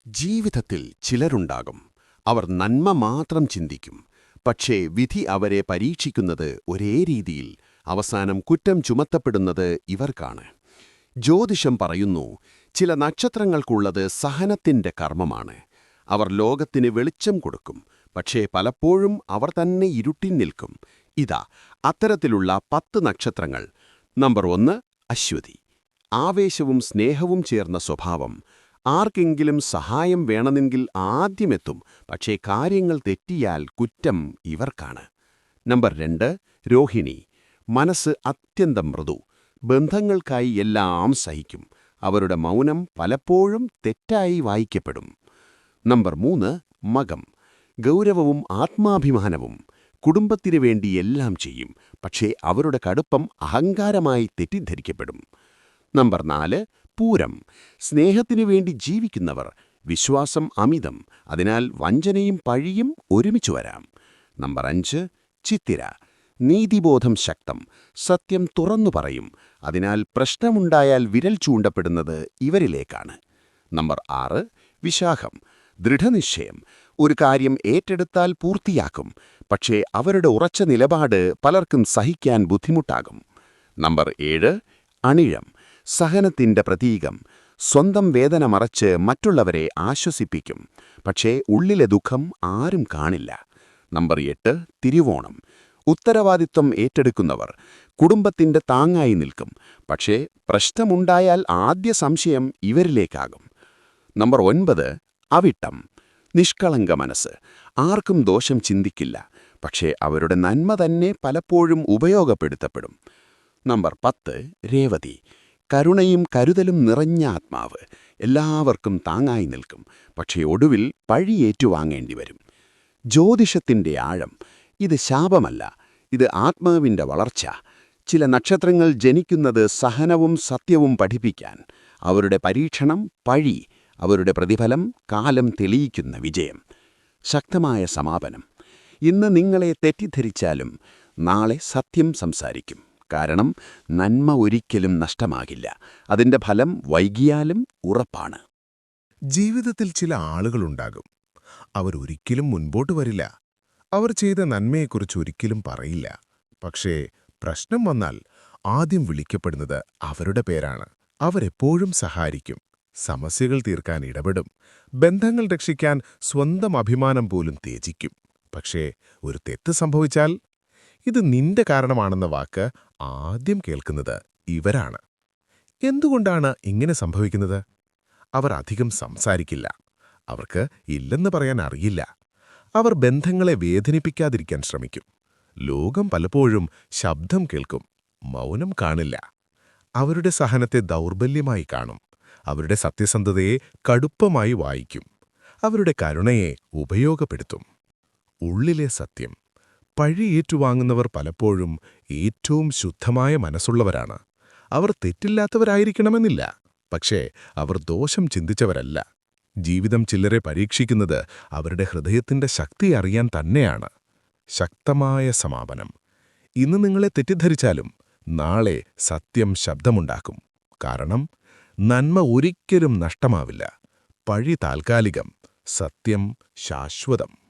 ജീവിതത്തിൽ ചിലരുണ്ടാകും. അവർ നന്മ മാത്രം ചിന്തിക്കും. പക്ഷേ വിധി അവരെ പരീക്ഷിക്കുന്നത് ഒരേ രീതിയിൽ. അവസാനം കുറ്റം ചുമത്തപ്പെടുന്നത് ഇവർക്കാണ്. ജ്യോതിഷം പറയുന്നു, ചില നക്ഷത്രങ്ങൾക്കുള്ളത് സഹനത്തിന്റെ കർമ്മമാണ്. അവർ ലോകത്തിന് വെളിച്ചം കൊടുക്കും. പക്ഷേ പലപ്പോഴും അവർ തന്നെ ഇരുട്ടിൽ നിൽക്കും. ഇതാ അത്തരത്തിലുള്ള 10 നക്ഷത്രങ്ങൾ. നമ്പർ 1, അശ്വതി. ആവേശവും സ്നേഹവും ചേർന്ന സ്വഭാവം. ആർക്കെങ്കിലും സഹായം വേണമെങ്കിൽ ആദ്യമെത്തും. പക്ഷേ കാര്യങ്ങൾ തെറ്റിയാൽ കുറ്റം ഇവർക്കാണ്. നമ്പർ 2, രോഹിണി. മനസ്സ് അത്യന്തം മൃദു. ബന്ധങ്ങൾക്കായി എല്ലാം സഹിക്കും. അവരുടെ മൗനം പലപ്പോഴും തെറ്റായി വായിക്കപ്പെടും. നമ്പർ 3, മകം. ഗൗരവവും ആത്മാഭിമാനവും. കുടുംബത്തിനു വേണ്ടി എല്ലാം ചെയ്യും. പക്ഷേ അവരുടെ കടുപ്പം അഹങ്കാരമായി തെറ്റിദ്ധരിക്കപ്പെടും. നമ്പർ 4, പൂരം. സ്നേഹത്തിനു വേണ്ടി ജീവിക്കുന്നവർ. വിശ്വാസം അമിതം. അതിനാൽ വഞ്ചനയും പഴിയും ഒരുമിച്ചു വരാം. നമ്പർ 5, ചിത്തിര. നീതിബോധം ശക്തം. സത്യം തുറന്നു പറയും. അതിനാൽ പ്രശ്നമുണ്ടായാൽ വിരൽ ചൂണ്ടപ്പെടുന്നത് ഇവരിലേക്കാണ്. നമ്പർ 6, വിശാഖം. ദൃഢനിശ്ചയം. ഒരു കാര്യം ഏറ്റെടുത്താൽ പൂർത്തിയാക്കും. പക്ഷേ അവരുടെ ഉറച്ച നിലപാട് പലർക്കും സഹിക്കാൻ ബുദ്ധിമുട്ടാകും. നമ്പർ 7, അണിഴം. സഹനത്തിന്റെ പ്രതീകം. സ്വന്തം വേദന മറച്ച് മറ്റുള്ളവരെ ആശ്വസിപ്പിക്കും. പക്ഷേ ഉള്ളിലെ ദുഃഖം ആരും കാണില്ല. നമ്പർ 8, തിരുവോണം. ഉത്തരവാദിത്വം ഏറ്റെടുക്കുന്നവർ. കുടുംബത്തിന്റെ താങ്ങായി നിൽക്കും. പക്ഷേ പ്രശ്നമുണ്ടായാൽ ആദ്യ സംശയം ഇവരിലേക്കാകും. നമ്പർ 9, അവിട്ടം. നിഷ്കളങ്ക മനസ്സ്. ആർക്കും ദോഷം ചിന്തിക്കില്ല. പക്ഷേ അവരുടെ നന്മ തന്നെ പലപ്പോഴും ഉപയോഗപ്പെടുത്തപ്പെടും. നമ്പർ 10, രേവതി. കരുണയും കരുതലും നിറഞ്ഞ ആത്മാവ്. എല്ലാവർക്കും താങ്ങായി നിൽക്കും. പക്ഷേ ഒടുവിൽ പഴി ഏറ്റുവാങ്ങേണ്ടി വരും. ജ്യോതിഷത്തിന്റെ ആഴം. ഇത് ശാപമല്ല, ഇത് ആത്മാവിന്റെ വളർച്ച. ചില നക്ഷത്രങ്ങൾ ജനിക്കുന്നത് സഹനവും സത്യവും പഠിപ്പിക്കാൻ. അവരുടെ പരീക്ഷണം പഴി, അവരുടെ പ്രതിഫലം കാലം തെളിയിക്കുന്ന വിജയം. ശക്തമായ സമാപനം. ഇന്ന് നിങ്ങളെ തെറ്റിദ്ധരിച്ചാലും നാളെ സത്യം സംസാരിക്കും. കാരണം നന്മ ഒരിക്കലും നഷ്ടമാകില്ല. അതിന്റെ ഫലം വൈകിയാലും ഉറപ്പാണ്. ജീവിതത്തിൽ ചില ആളുകളുണ്ടാകും. അവരൊരിക്കലും മുൻപോട്ട് വരില്ല. അവർ ചെയ്ത നന്മയെക്കുറിച്ച് ഒരിക്കലും പറയില്ല. പക്ഷേ പ്രശ്നം വന്നാൽ ആദ്യം വിളിക്കപ്പെടുന്നത് അവരുടെ പേരാണ്. അവരെപ്പോഴും സഹായിക്കും. സമസ്യകൾ തീർക്കാൻ ഇടപെടും. ബന്ധങ്ങൾ രക്ഷിക്കാൻ സ്വന്തം അഭിമാനം പോലും ത്യജിക്കും. പക്ഷേ ഒരു തെറ്റ് സംഭവിച്ചാൽ ഇത് നിന്റെ കാരണമാണെന്ന വാക്ക് ആദ്യം കേൾക്കുന്നത് ഇവരാണ്. എന്തുകൊണ്ടാണ് ഇങ്ങനെ സംഭവിക്കുന്നത്? അവർ അധികം സംസാരിക്കില്ല. അവർക്ക് ഇല്ലെന്ന് പറയാൻ അറിയില്ല. അവർ ബന്ധങ്ങളെ വേദനിപ്പിക്കാതിരിക്കാൻ ശ്രമിക്കും. ലോകം പലപ്പോഴും ശബ്ദം കേൾക്കും, മൗനം കാണില്ല. അവരുടെ സഹനത്തെ ദൗർബല്യമായി കാണും. അവരുടെ സത്യസന്ധതയെ കടുപ്പമായി വായിക്കും. അവരുടെ കരുണയെ ഉപയോഗപ്പെടുത്തും. ഉള്ളിലെ സത്യം. പഴി ഏറ്റുവാങ്ങുന്നവർ പലപ്പോഴും ഏറ്റവും ശുദ്ധമായ മനസ്സുള്ളവരാണ്. അവർ തെറ്റില്ലാത്തവരായിരിക്കണമെന്നില്ല. പക്ഷേ അവർ ദോഷം ചിന്തിച്ചവരല്ല. ജീവിതം ചിലരെ പരീക്ഷിക്കുന്നത് അവരുടെ ഹൃദയത്തിന്റെ ശക്തി അറിയാൻ തന്നെയാണ്. ശക്തമായ സമാപനം. ഇന്ന് നിങ്ങളെ തെറ്റിദ്ധരിച്ചാലും നാളെ സത്യം ശബ്ദമുണ്ടാക്കും. കാരണം നന്മ ഒരിക്കലും നഷ്ടമാവില്ല. പഴി താൽക്കാലികം, സത്യം ശാശ്വതം.